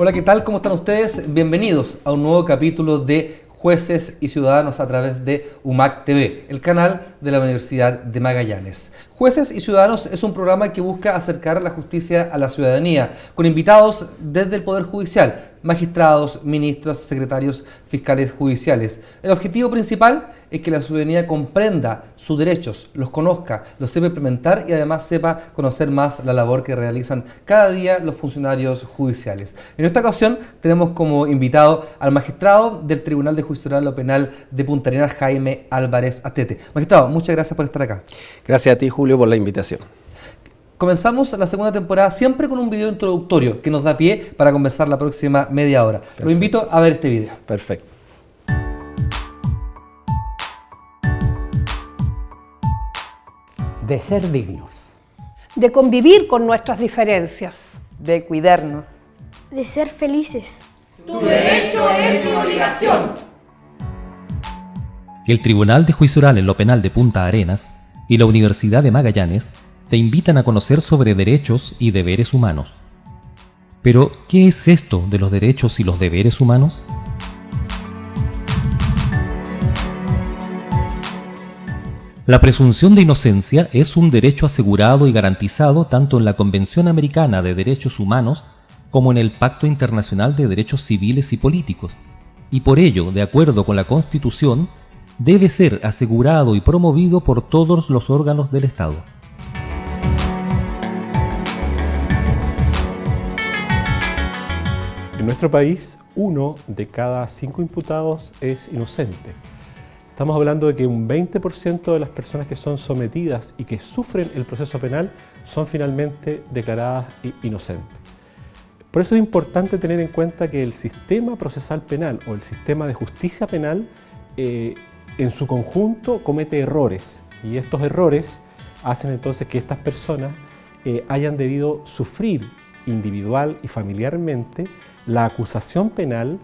Hola, ¿qué tal? ¿Cómo están ustedes? Bienvenidos a un nuevo capítulo de Jueces y Ciudadanos a través de UMAC TV, el canal de la Universidad de Magallanes. Jueces y Ciudadanos es un programa que busca acercar la justicia a la ciudadanía, con invitados desde el Poder Judicial, magistrados, ministros, secretarios, fiscales judiciales. El objetivo principal es que la ciudadanía comprenda sus derechos, los conozca, los sepa implementar y además sepa conocer más la labor que realizan cada día los funcionarios judiciales. En esta ocasión tenemos como invitado al magistrado del Tribunal de Juicio Oral o Penal de Punta Arenas, Jaime Álvarez Astete. Magistrado, muchas gracias por estar acá. Gracias a ti, Julio, por la invitación. Comenzamos la segunda temporada siempre con un video introductorio que nos da pie para conversar la próxima media hora. Perfecto. Lo invito a ver este video. Perfecto. De ser dignos. De convivir con nuestras diferencias. De cuidarnos. De ser felices. Tu derecho es mi obligación. El Tribunal de Juicio Oral en lo Penal de Punta Arenas y la Universidad de Magallanes te invitan a conocer sobre derechos y deberes humanos. Pero, ¿qué es esto de los derechos y los deberes humanos? La presunción de inocencia es un derecho asegurado y garantizado tanto en la Convención Americana de Derechos Humanos como en el Pacto Internacional de Derechos Civiles y Políticos, y por ello, de acuerdo con la Constitución, debe ser asegurado y promovido por todos los órganos del Estado. En nuestro país, 1 de cada 5 imputados es inocente. Estamos hablando de que un 20% de las personas que son sometidas y que sufren el proceso penal son finalmente declaradas inocentes. Por eso es importante tener en cuenta que el sistema procesal penal o el sistema de justicia penal en su conjunto comete errores, y estos errores hacen entonces que estas personas hayan debido sufrir individual y familiarmente la acusación penal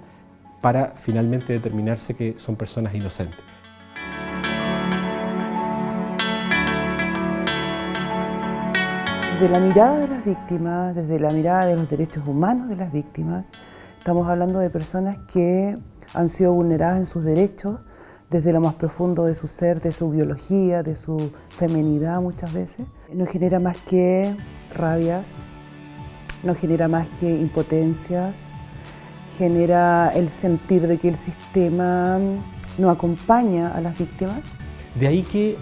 para finalmente determinarse que son personas inocentes. Desde la mirada de las víctimas, desde la mirada de los derechos humanos de las víctimas, estamos hablando de personas que han sido vulneradas en sus derechos desde lo más profundo de su ser, de su biología, de su feminidad muchas veces. No genera más que rabias, no genera más que impotencias, genera el sentir de que el sistema no acompaña a las víctimas. De ahí que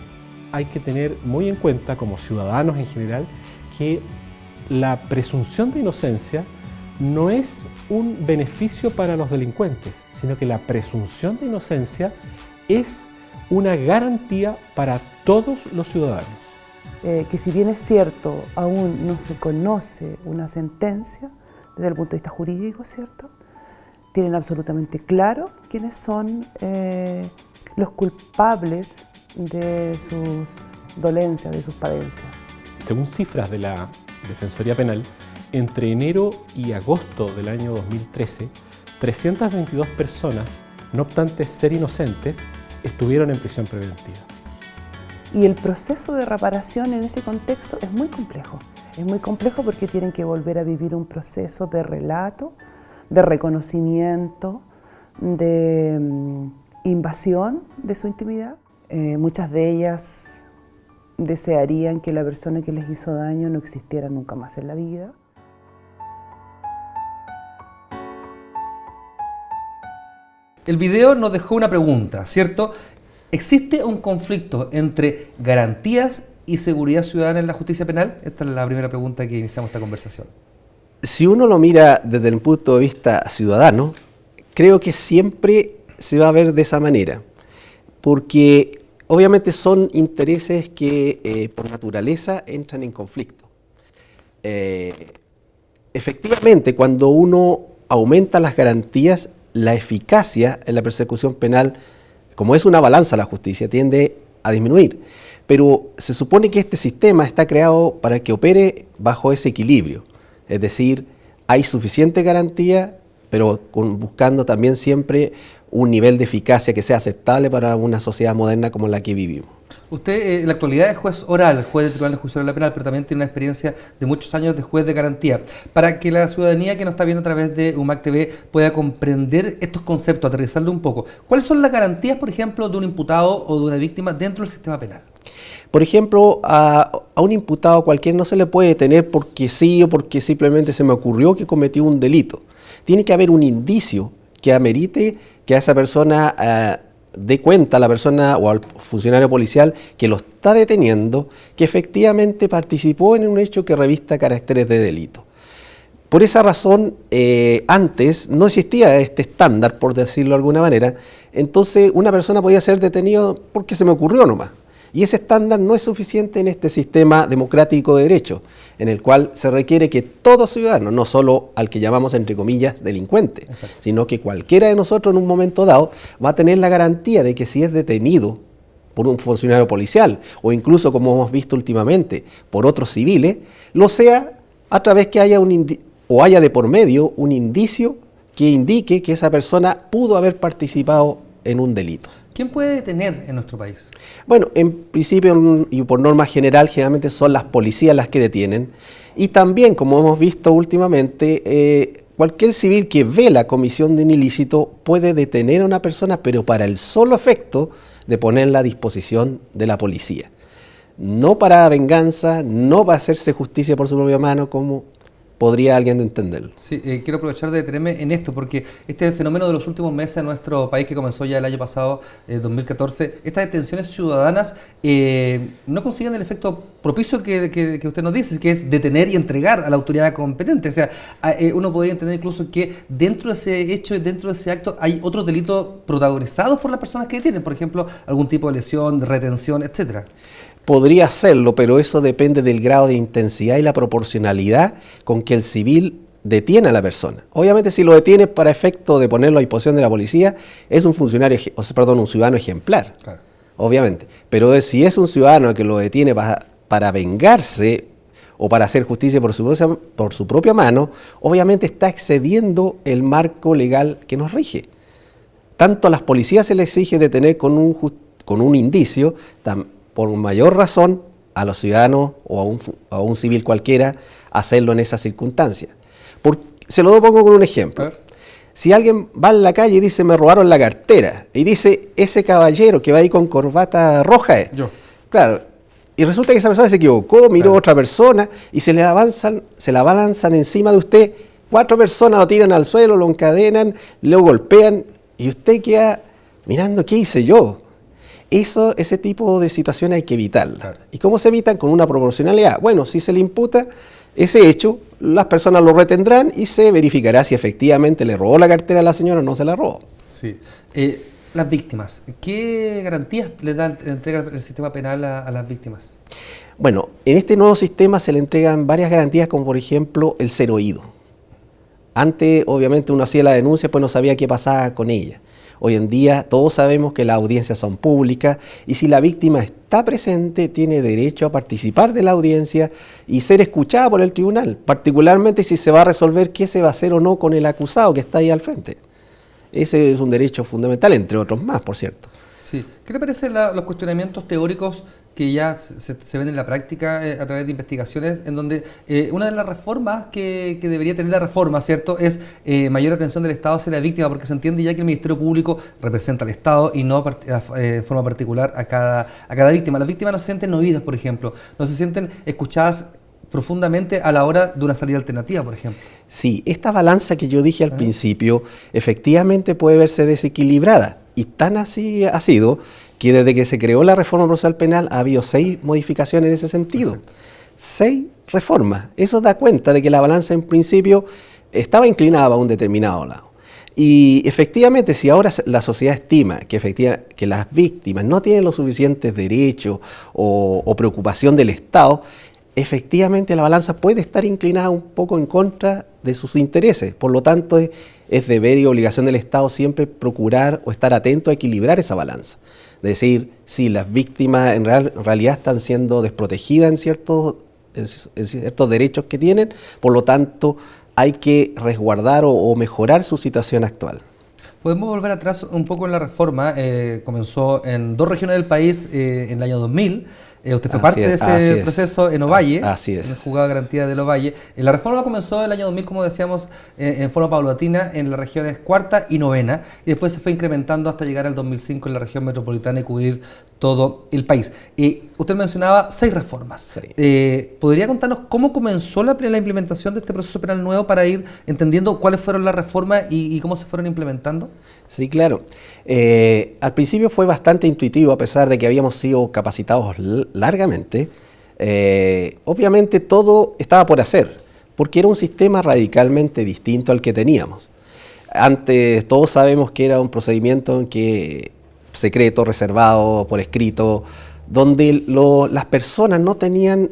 hay que tener muy en cuenta, como ciudadanos en general, que la presunción de inocencia no es un beneficio para los delincuentes, sino que la presunción de inocencia es una garantía para todos los ciudadanos. Que si bien es cierto, aún no se conoce una sentencia desde el punto de vista jurídico, ¿cierto? Tienen absolutamente claro quiénes son los culpables de sus dolencias, de sus padencias. Según cifras de la Defensoría Penal, entre enero y agosto del año 2013, 322 personas, no obstante ser inocentes, estuvieron en prisión preventiva. Y el proceso de reparación en ese contexto es muy complejo. Es muy complejo porque tienen que volver a vivir un proceso de relato, de reconocimiento, de invasión de su intimidad. Muchas de ellas desearían que la persona que les hizo daño no existiera nunca más en la vida. El video nos dejó una pregunta, ¿cierto? ¿Existe un conflicto entre garantías y seguridad ciudadana en la justicia penal? Esta es la primera pregunta que iniciamos esta conversación. Si uno lo mira desde el punto de vista ciudadano, creo que siempre se va a ver de esa manera, porque obviamente son intereses que por naturaleza entran en conflicto. Efectivamente, cuando uno aumenta las garantías, la eficacia en la persecución penal, como es una balanza la justicia, tiende a disminuir. Pero se supone que este sistema está creado para que opere bajo ese equilibrio. Es decir, hay suficiente garantía, pero buscando también siempre un nivel de eficacia que sea aceptable para una sociedad moderna como la que vivimos. Usted en la actualidad es juez oral, juez de Tribunal de Juicio Oral Penal, pero también tiene una experiencia de muchos años de juez de garantía. Para que la ciudadanía que nos está viendo a través de UMAC TV pueda comprender estos conceptos, aterrizarlo un poco, ¿cuáles son las garantías, por ejemplo, de un imputado o de una víctima dentro del sistema penal? Por ejemplo, a un imputado cualquiera no se le puede detener porque sí o porque simplemente se me ocurrió que cometió un delito. Tiene que haber un indicio que amerite que a esa persona dé cuenta a la persona o al funcionario policial que lo está deteniendo, que efectivamente participó en un hecho que revista caracteres de delito. Por esa razón, antes no existía este estándar, por decirlo de alguna manera, entonces una persona podía ser detenida porque se me ocurrió nomás. Y ese estándar no es suficiente en este sistema democrático de derecho, en el cual se requiere que todo ciudadano, no solo al que llamamos entre comillas delincuente, exacto, sino que cualquiera de nosotros en un momento dado va a tener la garantía de que si es detenido por un funcionario policial o incluso, como hemos visto últimamente, por otros civiles, lo sea a través que haya haya de por medio un indicio que indique que esa persona pudo haber participado en un delito. ¿Quién puede detener en nuestro país? Bueno, en principio y por norma general, generalmente son las policías las que detienen. Y también, como hemos visto últimamente, cualquier civil que ve la comisión de un ilícito puede detener a una persona, pero para el solo efecto de ponerla a disposición de la policía. No para venganza, no para hacerse justicia por su propia mano, como podría alguien entenderlo. Sí, quiero aprovechar de detenerme en esto, porque este fenómeno de los últimos meses en nuestro país, que comenzó ya el año pasado, 2014, estas detenciones ciudadanas no consiguen el efecto propicio que usted nos dice, que es detener y entregar a la autoridad competente. O sea, uno podría entender incluso que dentro de ese hecho, dentro de ese acto, hay otros delitos protagonizados por las personas que detienen, por ejemplo, algún tipo de lesión, de retención, etcétera. Podría hacerlo, pero eso depende del grado de intensidad y la proporcionalidad con que el civil detiene a la persona. Obviamente, si lo detiene para efecto de ponerlo a disposición de la policía, es un un ciudadano ejemplar, claro, obviamente. Pero si es un ciudadano que lo detiene para vengarse o para hacer justicia por su propia mano, obviamente está excediendo el marco legal que nos rige. Tanto a las policías se les exige detener con un indicio, por mayor razón a los ciudadanos o a un civil cualquiera hacerlo en esas circunstancias. Se lo pongo con un ejemplo. Si alguien va en la calle y dice me robaron la cartera, y dice ese caballero que va ahí con corbata roja es. Yo. Claro, y resulta que esa persona se equivocó, miró a otra persona y se la abalanzan encima de usted, 4 personas lo tiran al suelo, lo encadenan, lo golpean y usted queda mirando qué hice yo. Ese tipo de situaciones hay que evitarlas. Claro. ¿Y cómo se evitan? Con una proporcionalidad. Bueno, si se le imputa ese hecho, las personas lo retendrán y se verificará si efectivamente le robó la cartera a la señora o no se la robó. Sí. Las víctimas, ¿qué garantías le entrega el sistema penal a las víctimas? Bueno, en este nuevo sistema se le entregan varias garantías, como por ejemplo el ser oído. Antes, obviamente, uno hacía la denuncia, pues no sabía qué pasaba con ella. Hoy en día todos sabemos que las audiencias son públicas y si la víctima está presente tiene derecho a participar de la audiencia y ser escuchada por el tribunal, particularmente si se va a resolver qué se va a hacer o no con el acusado que está ahí al frente. Ese es un derecho fundamental, entre otros más, por cierto. Sí. ¿Qué le parecen los cuestionamientos teóricos que ya se ven en la práctica a través de investigaciones, en donde una de las reformas que debería tener la reforma, ¿cierto?, es mayor atención del Estado hacia la víctima, porque se entiende ya que el Ministerio Público representa al Estado y no de forma particular a cada víctima. Las víctimas no se sienten oídas, por ejemplo, no se sienten escuchadas profundamente a la hora de una salida alternativa, por ejemplo. Sí, esta balanza que yo dije al principio efectivamente puede verse desequilibrada, y tan así ha sido que desde que se creó la reforma procesal penal ha habido 6 modificaciones en ese sentido. Exacto. 6 reformas. Eso da cuenta de que la balanza en principio estaba inclinada a un determinado lado. Y efectivamente, si ahora la sociedad estima que las víctimas no tienen los suficientes derechos o preocupación del Estado, efectivamente la balanza puede estar inclinada un poco en contra de sus intereses. Por lo tanto, es deber y obligación del Estado siempre procurar o estar atento a equilibrar esa balanza. Es decir, si las víctimas en realidad están siendo desprotegidas en ciertos derechos que tienen, por lo tanto hay que resguardar o mejorar su situación actual. Podemos volver atrás un poco en la reforma. Comenzó en 2 regiones del país en el año 2000. Usted fue parte de ese proceso en Ovalle. Así es. En el juzgado de garantía del Ovalle. La reforma comenzó en el año 2000, como decíamos, en forma paulatina en las regiones cuarta y novena, y después se fue incrementando hasta llegar al 2005 en la región metropolitana y cubrir todo el país. Usted mencionaba 6 reformas. Sí. ¿Podría contarnos cómo comenzó la implementación de este proceso penal nuevo para ir entendiendo cuáles fueron las reformas y cómo se fueron implementando? Sí, claro. Al principio fue bastante intuitivo, a pesar de que habíamos sido capacitados largamente. Obviamente todo estaba por hacer, porque era un sistema radicalmente distinto al que teníamos. Antes todos sabemos que era un procedimiento en que secreto, reservado, por escrito, donde las personas no tenían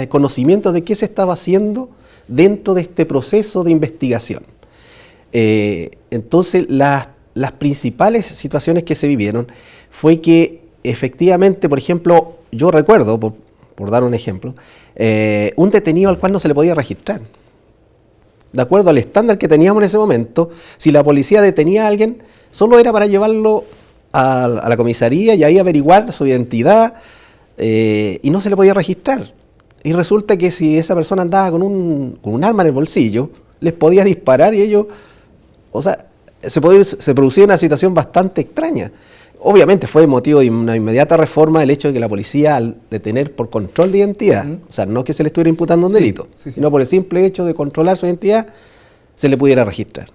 conocimiento de qué se estaba haciendo dentro de este proceso de investigación. Entonces las principales situaciones que se vivieron fue que efectivamente, por ejemplo, yo recuerdo, por dar un ejemplo, un detenido al cual no se le podía registrar. De acuerdo al estándar que teníamos en ese momento, si la policía detenía a alguien, solo era para llevarlo a la comisaría y ahí averiguar su identidad, y no se le podía registrar. Y resulta que si esa persona andaba con un arma en el bolsillo, les podía disparar y ellos, o sea, se producía una situación bastante extraña. Obviamente fue motivo de una inmediata reforma el hecho de que la policía, al detener por control de identidad, o sea, no que se le estuviera imputando un delito, sino por el simple hecho de controlar su identidad, se le pudiera registrar.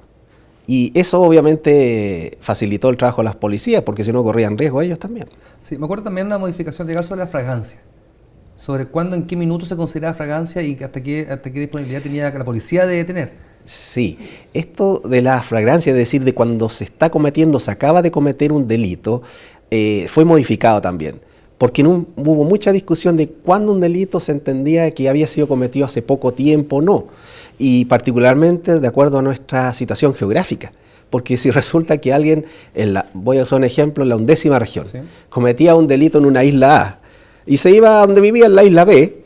Y eso obviamente facilitó el trabajo de las policías, porque si no corrían riesgo ellos también. Sí, me acuerdo también de una modificación legal sobre la fragancia, sobre cuándo, en qué minuto se consideraba fragancia y hasta qué disponibilidad tenía la policía de detener. Sí, esto de la flagrancia, es decir, de cuando se está cometiendo, se acaba de cometer un delito, fue modificado también, porque hubo mucha discusión de cuándo un delito se entendía que había sido cometido hace poco tiempo o no, y particularmente de acuerdo a nuestra situación geográfica, porque si resulta que alguien, voy a usar un ejemplo, en la 11ª región, ¿sí?, cometía un delito en una isla A y se iba a donde vivía en la isla B,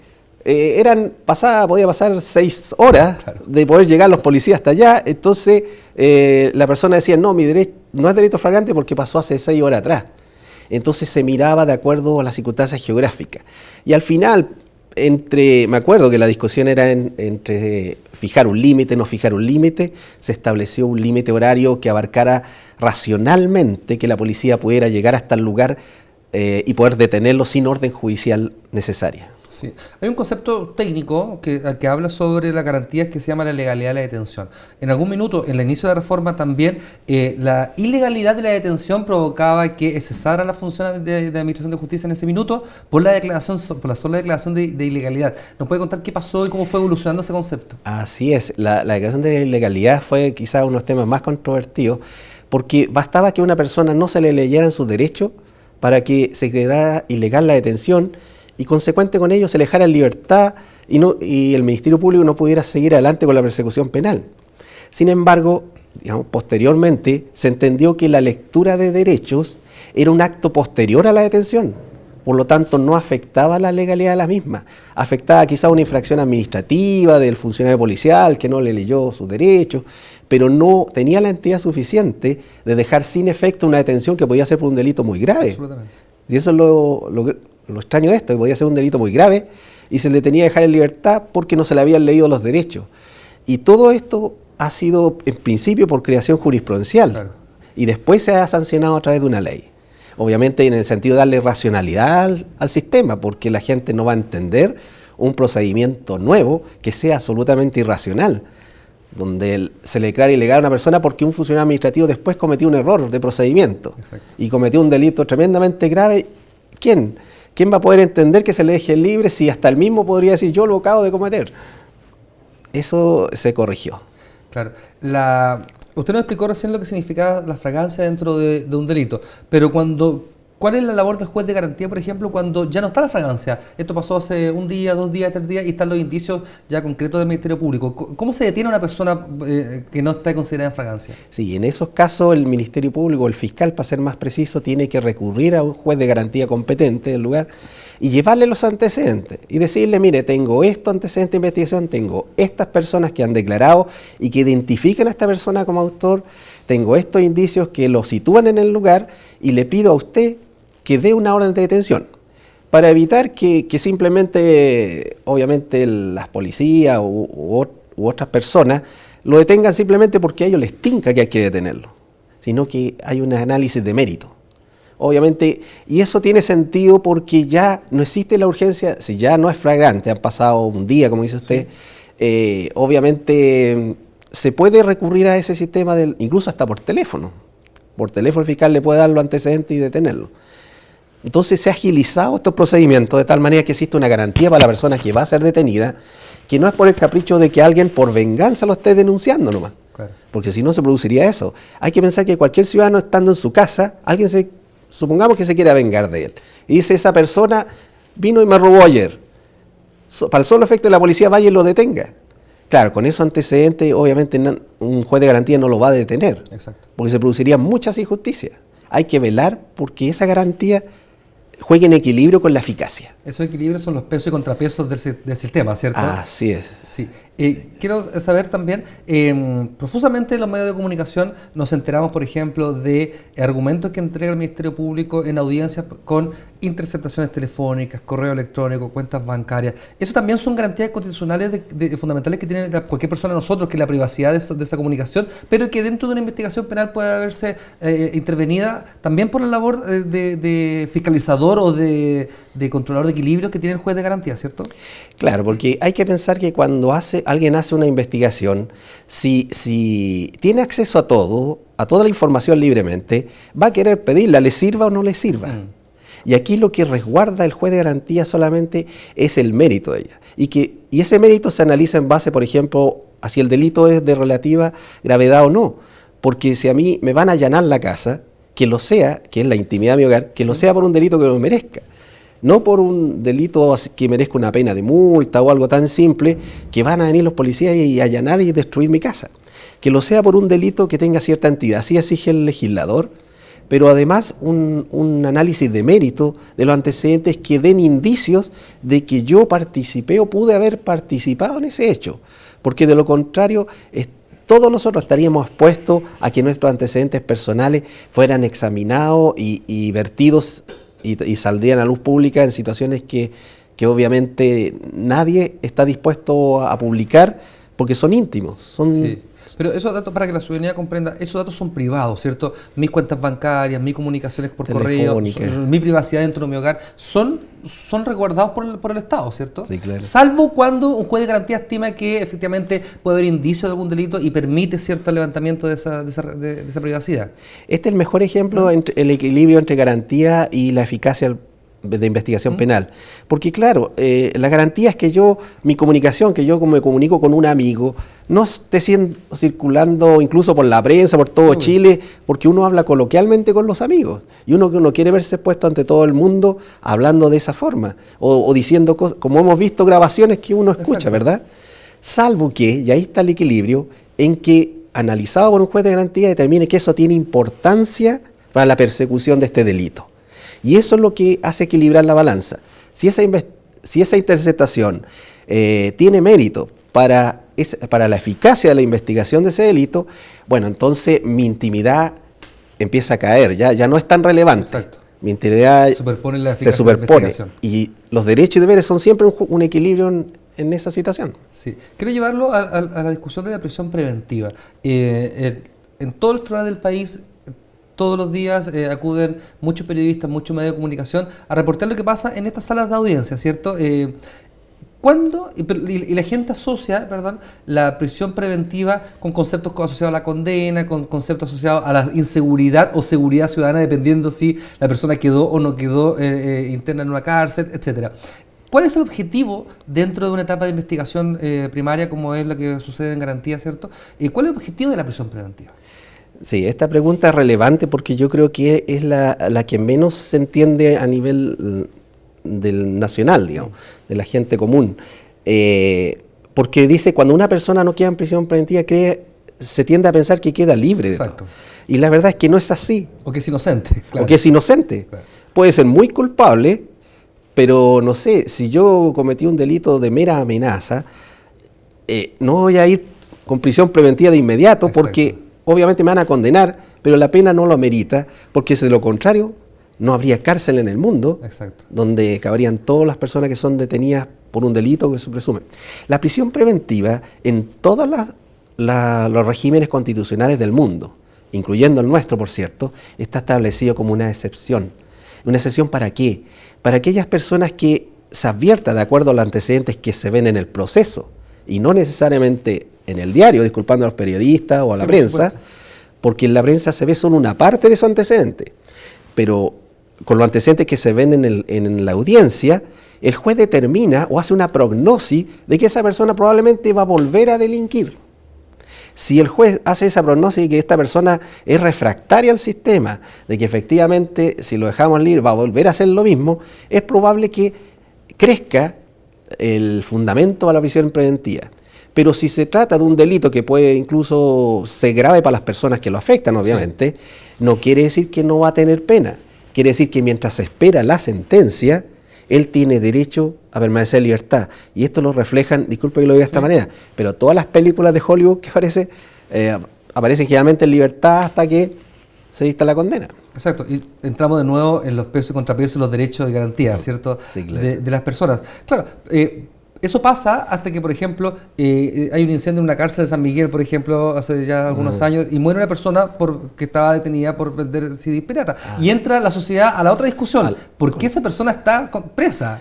podía pasar 6 horas, claro, de poder llegar los policías hasta allá. Entonces la persona decía, no, no es delito flagrante porque pasó hace 6 horas atrás. Entonces se miraba de acuerdo a las circunstancias geográficas. Y al final, me acuerdo que la discusión era entre fijar un límite, no fijar un límite, se estableció un límite horario que abarcara racionalmente que la policía pudiera llegar hasta el lugar y poder detenerlo sin orden judicial necesaria. Sí. Hay un concepto técnico que habla sobre las garantías que se llama la legalidad de la detención. En algún minuto, en el inicio de la reforma también, la ilegalidad de la detención provocaba que cesara la función de administración de justicia en ese minuto por la sola declaración de ilegalidad. ¿Nos puede contar qué pasó y cómo fue evolucionando ese concepto? Así es, la declaración de ilegalidad fue quizás uno de los temas más controvertidos, porque bastaba que a una persona no se le leyeran sus derechos para que se declarara ilegal la detención y consecuente con ello se le dejara en libertad y el Ministerio Público no pudiera seguir adelante con la persecución penal. Sin embargo, posteriormente se entendió que la lectura de derechos era un acto posterior a la detención, por lo tanto no afectaba la legalidad de la misma, afectaba quizá una infracción administrativa del funcionario policial que no le leyó sus derechos, pero no tenía la entidad suficiente de dejar sin efecto una detención que podía ser por un delito muy grave. Absolutamente. Y eso es lo extraño de esto, que podía ser un delito muy grave y se le tenía que dejar en libertad porque no se le habían leído los derechos. Y todo esto ha sido en principio por creación jurisprudencial, claro, y después se ha sancionado a través de una ley. Obviamente en el sentido de darle racionalidad al sistema, porque la gente no va a entender un procedimiento nuevo que sea absolutamente irracional, donde se le declara ilegal a una persona porque un funcionario administrativo después cometió un error de procedimiento. Exacto. Y cometió un delito tremendamente grave. ¿Quién va a poder entender que se le deje libre si hasta él mismo podría decir yo lo acabo de cometer? Eso se corrigió. Claro. Usted nos explicó recién lo que significaba la fragancia dentro de un delito, pero ¿cuál es la labor del juez de garantía, por ejemplo, cuando ya no está la fragancia? Esto pasó hace 1 día, 2 días, 3 días y están los indicios ya concretos del Ministerio Público. ¿Cómo se detiene a una persona que no está considerada en fragancia? Sí, en esos casos el Ministerio Público, el fiscal, para ser más preciso, tiene que recurrir a un juez de garantía competente del lugar y llevarle los antecedentes y decirle, mire, tengo estos antecedentes de investigación, tengo estas personas que han declarado y que identifican a esta persona como autor, tengo estos indicios que lo sitúan en el lugar y le pido a usted que dé una orden de detención para evitar que simplemente, obviamente, las policías u otras personas lo detengan simplemente porque a ellos les tinca que hay que detenerlo, sino que hay un análisis de mérito. Obviamente, y eso tiene sentido porque ya no existe la urgencia, si ya no es flagrante, han pasado un día, como dice usted, obviamente se puede recurrir a ese sistema, incluso hasta por teléfono. Por teléfono el fiscal le puede dar los antecedentes y detenerlo. Entonces se ha agilizado estos procedimientos de tal manera que existe una garantía para la persona que va a ser detenida, que no es por el capricho de que alguien por venganza lo esté denunciando nomás. Claro. Porque si no se produciría eso. Hay que pensar que cualquier ciudadano estando en su casa, supongamos que se quiera vengar de él, y dice, esa persona vino y me robó ayer. Para el solo efecto de la policía vaya y lo detenga. Claro, con esos antecedentes, obviamente un juez de garantía no lo va a detener. Exacto. Porque se producirían muchas injusticias. Hay que velar porque esa garantía juegue en equilibrio con la eficacia. Esos equilibrios son los pesos y contrapesos del sistema, ¿cierto? Así es. Sí. Quiero saber también, profusamente en los medios de comunicación nos enteramos, por ejemplo, de argumentos que entrega el Ministerio Público en audiencias con interceptaciones telefónicas, correo electrónico, cuentas bancarias. Eso también son garantías constitucionales fundamentales que tiene cualquier persona de nosotros, que es la privacidad de esa comunicación, pero que dentro de una investigación penal puede haberse intervenida también por la labor de fiscalizador o de controlador de equilibrio que tiene el juez de garantía, ¿cierto? Claro, porque hay que pensar que cuando alguien hace una investigación, si tiene acceso a toda la información libremente, va a querer pedirla, le sirva o no le sirva. Y aquí lo que resguarda el juez de garantía solamente es el mérito de ella. Y ese mérito se analiza en base, por ejemplo, a si el delito es de relativa gravedad o no. Porque si a mí me van a allanar la casa, que lo sea, que es la intimidad de mi hogar, que lo sea por un delito que lo merezca. No por un delito que merezca una pena de multa o algo tan simple que van a venir los policías y allanar y destruir mi casa. Que lo sea por un delito que tenga cierta entidad, así exige el legislador, pero además un análisis de mérito de los antecedentes que den indicios de que yo participé o pude haber participado en ese hecho. Porque de lo contrario, todos nosotros estaríamos expuestos a que nuestros antecedentes personales fueran examinados y vertidos y saldrían a luz pública en situaciones que obviamente nadie está dispuesto a publicar porque son íntimos. Sí. Pero esos datos, para que la ciudadanía comprenda, esos datos son privados, ¿cierto? Mis cuentas bancarias, mis comunicaciones por correo, mi privacidad dentro de mi hogar, son resguardados por el Estado, ¿cierto? Sí, claro. Salvo cuando un juez de garantía estima que efectivamente puede haber indicios de algún delito y permite cierto levantamiento de esa privacidad. Este es el mejor ejemplo entre el equilibrio entre garantía y la eficacia de investigación penal. Porque claro, la garantía es que mi comunicación, que yo me comunico con un amigo, no esté circulando incluso por la prensa, por todo Chile, porque uno habla coloquialmente con los amigos. Y uno quiere verse expuesto ante todo el mundo hablando de esa forma, o diciendo cosas, como hemos visto grabaciones que uno escucha, exacto, ¿verdad? Salvo que, y ahí está el equilibrio, en que analizado por un juez de garantía determine que eso tiene importancia para la persecución de este delito. Y eso es lo que hace equilibrar la balanza. Si esa interceptación tiene mérito para la eficacia de la investigación de ese delito, bueno, entonces mi intimidad empieza a caer, ya no es tan relevante. Exacto. Mi integridad se superpone. Y los derechos y deberes son siempre un equilibrio en esa situación. Sí. Quiero llevarlo a la discusión de la prisión preventiva. En todo el lugar del país, todos los días acuden muchos periodistas, muchos medios de comunicación a reportar lo que pasa en estas salas de audiencia, ¿cierto? ¿Cuándo? Y la gente asocia, la prisión preventiva con conceptos asociados a la condena, con conceptos asociados a la inseguridad o seguridad ciudadana, dependiendo si la persona quedó o no quedó interna en una cárcel, etcétera. ¿Cuál es el objetivo dentro de una etapa de investigación primaria como es la que sucede en garantía, ¿cierto? ¿Cuál es el objetivo de la prisión preventiva? Sí, esta pregunta es relevante porque yo creo que es la que menos se entiende a nivel del nacional, digamos, de la gente común. Porque dice, cuando una persona no queda en prisión preventiva, se tiende a pensar que queda libre de Exacto. todo. Y la verdad es que no es así. O que es inocente. Claro. O que es inocente. Claro. Puede ser muy culpable, pero no sé, si yo cometí un delito de mera amenaza, no voy a ir con prisión preventiva de inmediato Exacto. porque obviamente me van a condenar, pero la pena no lo amerita, porque de lo contrario no habría cárcel en el mundo. Exacto. Donde caberían todas las personas que son detenidas por un delito que se presume. La prisión preventiva en todos los regímenes constitucionales del mundo, incluyendo el nuestro, por cierto, está establecido como una excepción. ¿Una excepción para qué? Para aquellas personas que se advierta de acuerdo a los antecedentes que se ven en el proceso y no necesariamente en el diario, disculpando a los periodistas o a la prensa, porque en la prensa se ve solo una parte de esos antecedentes. Pero con los antecedentes que se ven en la audiencia, el juez determina o hace una prognosis de que esa persona probablemente va a volver a delinquir. Si el juez hace esa prognosis de que esta persona es refractaria al sistema, de que efectivamente si lo dejamos libre va a volver a hacer lo mismo, es probable que crezca el fundamento a la prisión preventiva. Pero si se trata de un delito que puede incluso ser grave para las personas que lo afectan, obviamente, no quiere decir que no va a tener pena. Quiere decir que mientras se espera la sentencia, él tiene derecho a permanecer en libertad. Y esto lo reflejan, disculpe que lo diga de esta manera, pero todas las películas de Hollywood que aparecen generalmente en libertad hasta que se dicta la condena. Exacto, y entramos de nuevo en los pesos y contrapesos y los derechos de garantía, ¿cierto? Sí, claro. De las personas. Claro, eso pasa hasta que, por ejemplo, hay un incendio en una cárcel de San Miguel, por ejemplo, hace ya algunos años, y muere una persona que estaba detenida por vender CD pirata. Y entra la sociedad a la otra discusión. ¿Por qué esa persona está presa?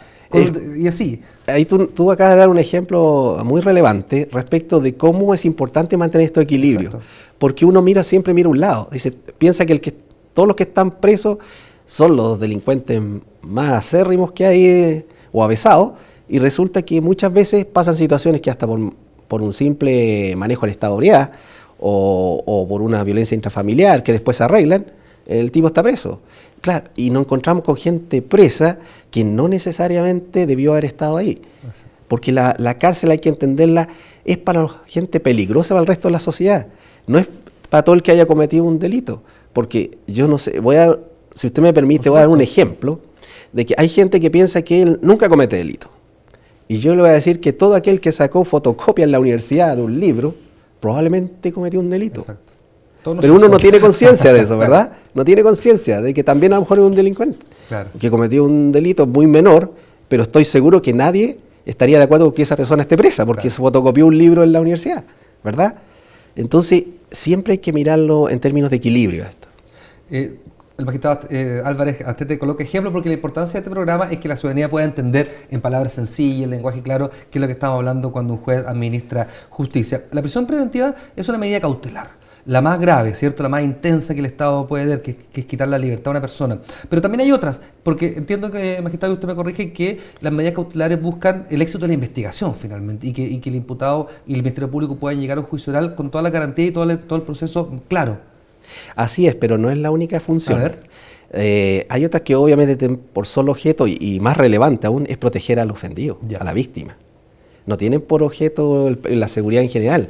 Y así. Ahí tú acabas de dar un ejemplo muy relevante respecto de cómo es importante mantener estos equilibrios. Exacto. Porque uno siempre mira un lado. Piensa que todos los que están presos son los delincuentes más acérrimos que hay o avesados. Y resulta que muchas veces pasan situaciones que hasta por un simple manejo del estado de ebriedad o por una violencia intrafamiliar que después se arreglan, el tipo está preso. Claro, y nos encontramos con gente presa que no necesariamente debió haber estado ahí. Porque la cárcel, hay que entenderla, es para gente peligrosa para el resto de la sociedad. No es para todo el que haya cometido un delito. Porque yo no sé, si usted me permite, voy a dar un ejemplo de que hay gente que piensa que él nunca comete delito. Y yo le voy a decir que todo aquel que sacó fotocopia en la universidad de un libro probablemente cometió un delito. Exacto. Pero uno no tiene conciencia de eso, ¿verdad? No tiene conciencia de que también a lo mejor es un delincuente. Claro. Que cometió un delito muy menor, pero estoy seguro que nadie estaría de acuerdo con que esa persona esté presa porque se fotocopió un libro en la universidad, ¿verdad? Entonces, siempre hay que mirarlo en términos de equilibrio esto. El magistrado Álvarez Astete coloca ejemplo porque la importancia de este programa es que la ciudadanía pueda entender en palabras sencillas, en lenguaje claro, qué es lo que estamos hablando cuando un juez administra justicia. La prisión preventiva es una medida cautelar, la más grave, ¿cierto? La más intensa que el Estado puede dar, que es quitar la libertad a una persona. Pero también hay otras, porque entiendo que, magistrado, usted me corrige, que las medidas cautelares buscan el éxito de la investigación finalmente y que el imputado y el Ministerio Público puedan llegar a un juicio oral con toda la garantía y todo el proceso claro. Así es, pero no es la única función. A ver. Hay otras que obviamente tienen por solo objeto, y más relevante aún, es proteger al ofendido, a la víctima. No tienen por objeto la seguridad en general.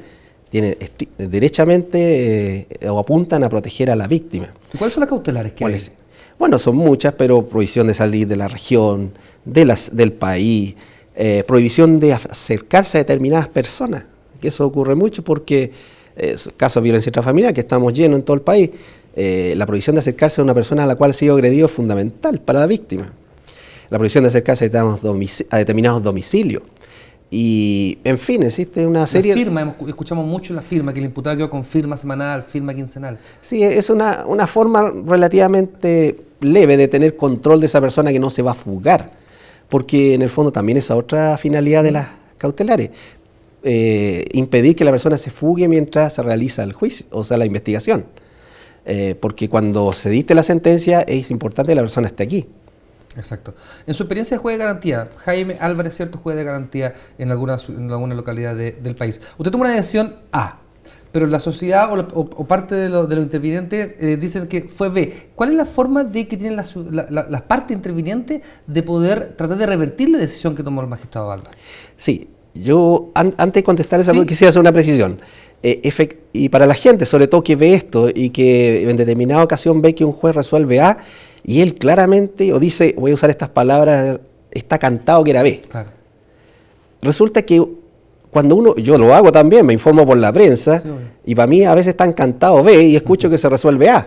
Tienen derechamente o apuntan a proteger a la víctima. ¿Y cuáles son las cautelares que hay? Bueno, son muchas, pero prohibición de salir de la región, del país, prohibición de acercarse a determinadas personas, que eso ocurre mucho porque casos de violencia intrafamiliar, que estamos llenos en todo el país, la prohibición de acercarse a una persona a la cual ha sido agredido es fundamental para la víctima. La prohibición de acercarse a determinados domicilios. Y, en fin, existe una serie... La firma, escuchamos mucho la firma, que el imputado quedó con firma semanal, firma quincenal. Sí, es una forma relativamente leve de tener control de esa persona que no se va a fugar, porque en el fondo también esa otra finalidad de las cautelares. Impedir que la persona se fugue mientras se realiza el juicio, o sea, la investigación. Porque cuando se dicte la sentencia es importante que la persona esté aquí. Exacto. En su experiencia de juez de garantía, Jaime Álvarez, cierto juez de garantía en alguna localidad del país, usted toma una decisión A, pero la sociedad o parte de los intervinientes dicen que fue B. ¿Cuál es la forma de que tienen las partes intervinientes de poder tratar de revertir la decisión que tomó el magistrado Álvarez? Sí. Yo, antes de contestar esa pregunta, quisiera hacer una precisión. Y para la gente, sobre todo que ve esto y que en determinada ocasión ve que un juez resuelve A y él claramente, o dice, voy a usar estas palabras, está cantado que era B. Claro. Resulta que cuando uno, yo lo hago también, me informo por la prensa, Sí, y para mí a veces está encantado B y escucho que se resuelve A.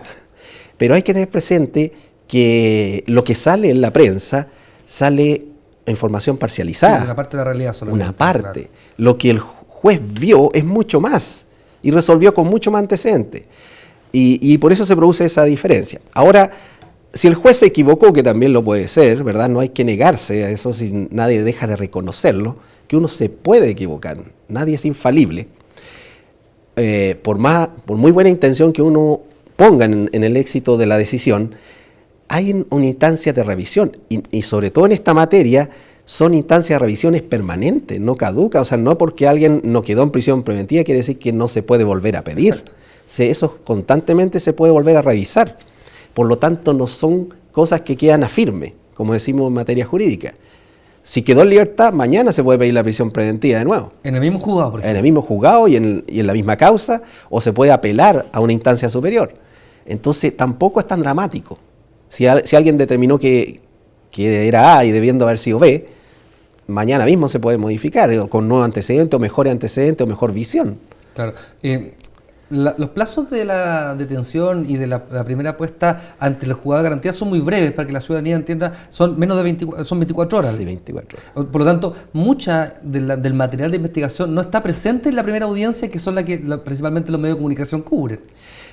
Pero hay que tener presente que lo que sale en la prensa sale información parcializada. Sí, una parte de la realidad solamente. Una parte. Claro. Lo que el juez vio es mucho más y resolvió con mucho más antecedente. Y por eso se produce esa diferencia. Ahora, si el juez se equivocó, que también lo puede ser, ¿verdad? No hay que negarse a eso si nadie deja de reconocerlo, que uno se puede equivocar, nadie es infalible. Por muy buena intención que uno ponga en el éxito de la decisión, hay una instancia de revisión y sobre todo en esta materia son instancias de revisiones permanentes, no caducas, o sea, no porque alguien no quedó en prisión preventiva quiere decir que no se puede volver a pedir. Eso constantemente se puede volver a revisar. Por lo tanto, no son cosas que quedan a firme, como decimos en materia jurídica. Si quedó en libertad, mañana se puede pedir la prisión preventiva de nuevo. En el mismo juzgado, por ejemplo. En el mismo juzgado y en la misma causa, o se puede apelar a una instancia superior. Entonces, tampoco es tan dramático. Si alguien determinó que era A y debiendo haber sido B, mañana mismo se puede modificar, con nuevo antecedente, o mejores antecedentes, o mejor visión. Claro. Los plazos de la detención y de la primera puesta ante el juzgado de garantía son muy breves, para que la ciudadanía entienda, son menos de 24 horas. Sí, 24 horas. Por lo tanto, mucha del material de investigación no está presente en la primera audiencia, que son principalmente los medios de comunicación cubren.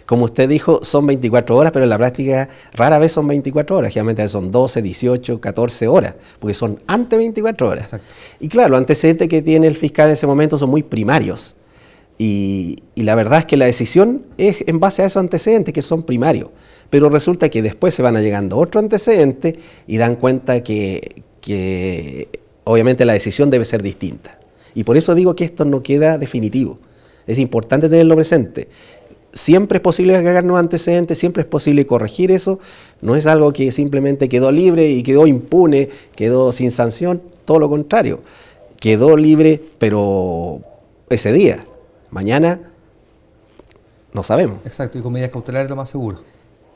Como usted dijo, son 24 horas, pero en la práctica rara vez son 24 horas, generalmente son 12, 18, 14 horas, porque son antes de 24 horas. Exacto. Y claro, los antecedentes que tiene el fiscal en ese momento son muy primarios. Y la verdad es que la decisión es en base a esos antecedentes que son primarios, pero resulta que después se van llegando otros antecedentes y dan cuenta que obviamente la decisión debe ser distinta. Y por eso digo que esto no queda definitivo. Es importante tenerlo presente. Siempre es posible agregar nuevos antecedentes, siempre es posible corregir eso. No es algo que simplemente quedó libre y quedó impune, quedó sin sanción. Todo lo contrario. Quedó libre, pero ese día. Mañana no sabemos. Exacto, y con medidas cautelares lo más seguro.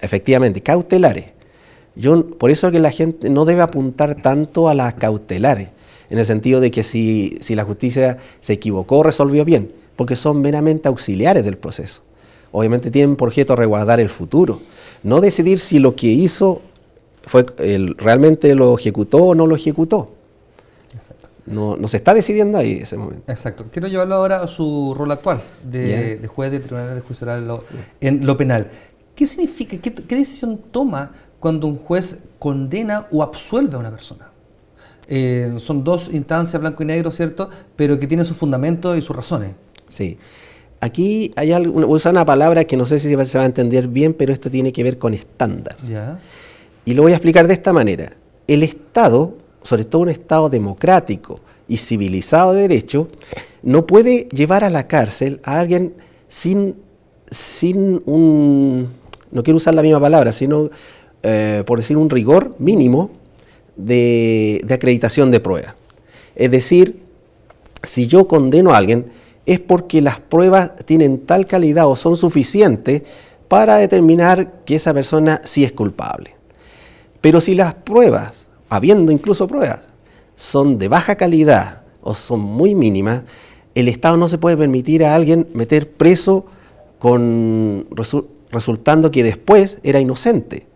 Efectivamente, cautelares. Por eso que la gente no debe apuntar tanto a las cautelares, en el sentido de que si la justicia se equivocó, resolvió bien, porque son meramente auxiliares del proceso. Obviamente tienen por objeto resguardar el futuro, no decidir si lo que hizo realmente lo ejecutó o no lo ejecutó. Exacto. No se está decidiendo ahí en ese momento. Exacto. Quiero llevarlo ahora a su rol actual de juez de tribunal de juicio oral en lo penal. ¿Qué significa, qué decisión toma cuando un juez condena o absuelve a una persona? Son dos instancias, blanco y negro, ¿cierto? Pero que tienen sus fundamentos y sus razones. Sí. Aquí hay voy a usar una palabra que no sé si se va a entender bien, pero esto tiene que ver con estándar. Ya. Y lo voy a explicar de esta manera. El Estado, sobre todo un Estado democrático y civilizado de derecho, no puede llevar a la cárcel a alguien sin un, no quiero usar la misma palabra, sino por decir un rigor mínimo de acreditación de pruebas. Es decir, si yo condeno a alguien, es porque las pruebas tienen tal calidad o son suficientes para determinar que esa persona sí es culpable. Pero si las pruebas, habiendo incluso pruebas, son de baja calidad o son muy mínimas, el Estado no se puede permitir a alguien meter preso resultando que después era inocente,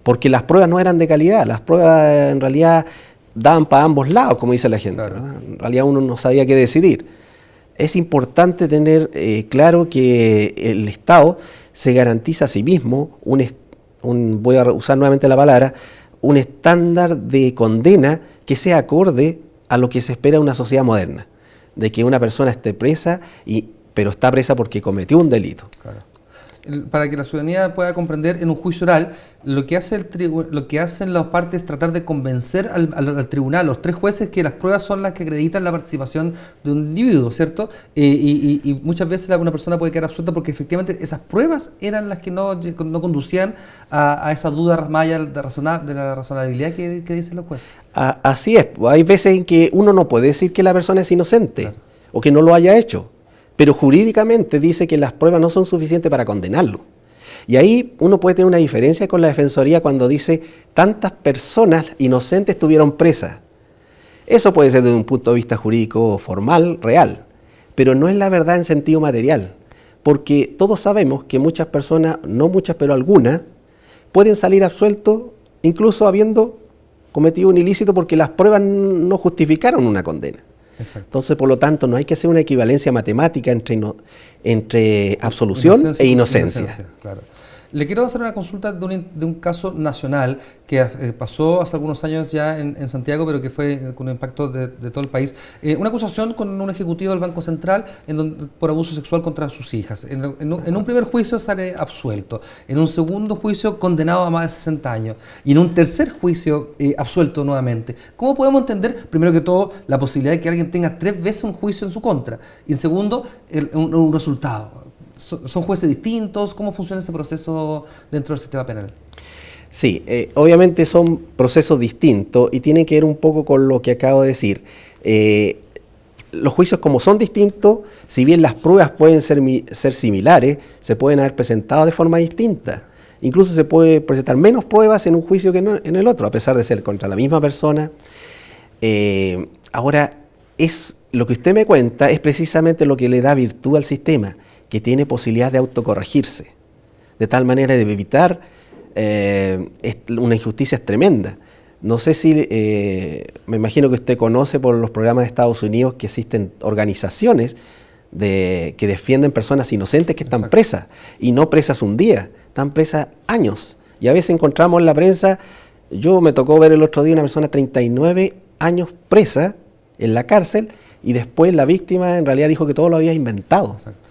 porque las pruebas no eran de calidad, las pruebas en realidad daban para ambos lados, como dice la gente, claro. ¿verdad? En realidad uno no sabía qué decidir. Es importante tener claro que el Estado se garantiza a sí mismo, voy a usar nuevamente la palabra, un estándar de condena que sea acorde a lo que se espera de una sociedad moderna, de que una persona esté presa, pero está presa porque cometió un delito. Claro. Para que la ciudadanía pueda comprender, en un juicio oral, lo que hacen las partes es tratar de convencer al tribunal, los tres jueces, que las pruebas son las que acreditan la participación de un individuo, ¿cierto? Y muchas veces una persona puede quedar absuelta porque efectivamente esas pruebas eran las que no conducían a esa duda más allá de la razonabilidad que dicen los jueces. Así es, hay veces en que uno no puede decir que la persona es inocente, claro, o que no lo haya hecho. Pero jurídicamente dice que las pruebas no son suficientes para condenarlo. Y ahí uno puede tener una diferencia con la Defensoría cuando dice tantas personas inocentes estuvieron presas. Eso puede ser desde un punto de vista jurídico formal, real. pero no es la verdad en sentido material, porque todos sabemos que muchas personas, no muchas, pero algunas, pueden salir absueltos incluso habiendo cometido un ilícito porque las pruebas no justificaron una condena. Exacto. Entonces, por lo tanto, no hay que hacer una equivalencia matemática entre absolución e inocencia. Claro. Le quiero hacer una consulta de un caso nacional que pasó hace algunos años ya en Santiago, pero que fue con un impacto de todo el país. Una acusación con un ejecutivo del Banco Central por abuso sexual contra sus hijas. En un primer juicio sale absuelto, en un segundo juicio condenado a más de 60 años y en un tercer juicio absuelto nuevamente. ¿Cómo podemos entender, primero que todo, la posibilidad de que alguien tenga 3 veces un juicio en su contra? Y en segundo, un resultado. ¿Son jueces distintos? ¿Cómo funciona ese proceso dentro del sistema penal? Sí, obviamente son procesos distintos y tienen que ver un poco con lo que acabo de decir. Los juicios, como son distintos, si bien las pruebas pueden ser similares, se pueden haber presentado de forma distinta. Incluso se puede presentar menos pruebas en un juicio que en el otro, a pesar de ser contra la misma persona. Ahora, lo que usted me cuenta es precisamente lo que le da virtud al sistema, que tiene posibilidad de autocorregirse, de tal manera de evitar una injusticia tremenda. No sé si, me imagino que usted conoce por los programas de Estados Unidos que existen organizaciones que defienden personas inocentes que están presas, y no presas un día, están presas años. Y a veces encontramos en la prensa, me tocó ver el otro día una persona 39 años presa en la cárcel, y después la víctima en realidad dijo que todo lo había inventado. Exacto.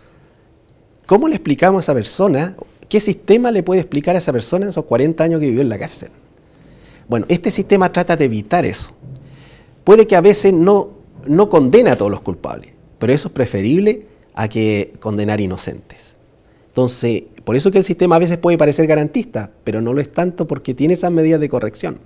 ¿Cómo le explicamos a esa persona? ¿Qué sistema le puede explicar a esa persona en esos 40 años que vivió en la cárcel? Bueno, este sistema trata de evitar eso. Puede que a veces no condena a todos los culpables, pero eso es preferible a que condenar inocentes. Entonces, por eso que el sistema a veces puede parecer garantista, pero no lo es tanto porque tiene esas medidas de corrección.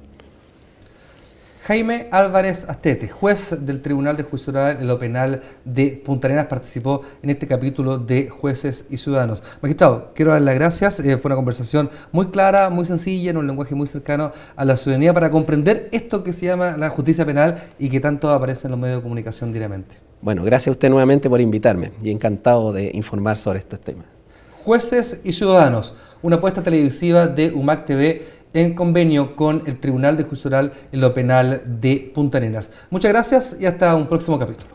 Jaime Álvarez Astete, juez del Tribunal de Justicia Oral en lo Penal de Punta Arenas, participó en este capítulo de Jueces y Ciudadanos. Magistrado, quiero dar las gracias. Fue una conversación muy clara, muy sencilla, en un lenguaje muy cercano a la ciudadanía para comprender esto que se llama la justicia penal y que tanto aparece en los medios de comunicación diariamente. Bueno, gracias a usted nuevamente por invitarme y encantado de informar sobre estos temas. Jueces y Ciudadanos, una apuesta televisiva de UMAC TV en convenio con el Tribunal de Justicia Oral en lo Penal de Punta Arenas. Muchas gracias y hasta un próximo capítulo.